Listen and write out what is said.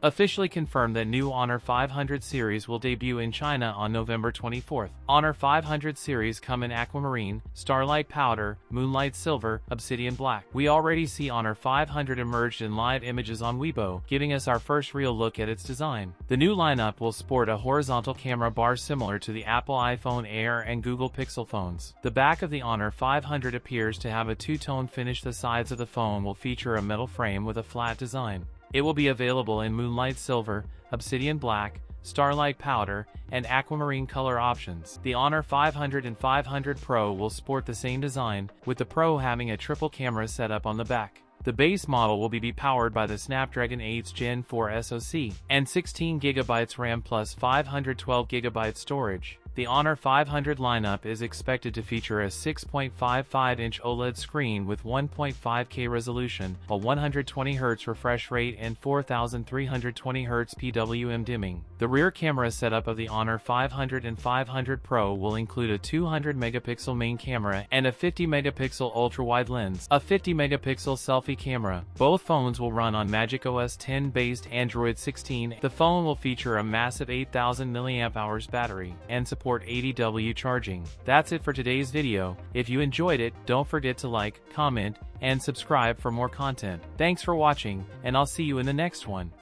Officially confirmed that new Honor 500 series will debut in China on November 24th. Honor 500 series come in Aquamarine, Starlight Powder, Moonlight Silver, Obsidian Black. We already see Honor 500 emerged in live images on Weibo, giving us our first real look at its design. The new lineup will sport a horizontal camera bar similar to the Apple iPhone Air and Google Pixel phones. The back of the Honor 500 appears to have a two-tone finish. The sides of the phone will feature a metal frame with a flat design. It will be available in Moonlight Silver, Obsidian Black, Starlight Powder, and Aquamarine color options. The Honor 500 and 500 Pro will sport the same design, with the Pro having a triple camera setup on the back. The base model will be powered by the Snapdragon 8's Gen 4 SoC and 16GB RAM plus 512GB storage. The Honor 500 lineup is expected to feature a 6.55-inch OLED screen with 1.5K resolution, a 120Hz refresh rate and 4320Hz PWM dimming. The rear camera setup of the Honor 500 and 500 Pro will include a 200-megapixel main camera and a 50-megapixel ultra-wide lens, a 50-megapixel selfie camera. Both phones will run on Magic OS 10-based Android 16. The phone will feature a massive 8000 mAh battery and support 80W charging. That's it for today's video. If you enjoyed it, don't forget to like, comment, and subscribe for more content. Thanks for watching, and I'll see you in the next one.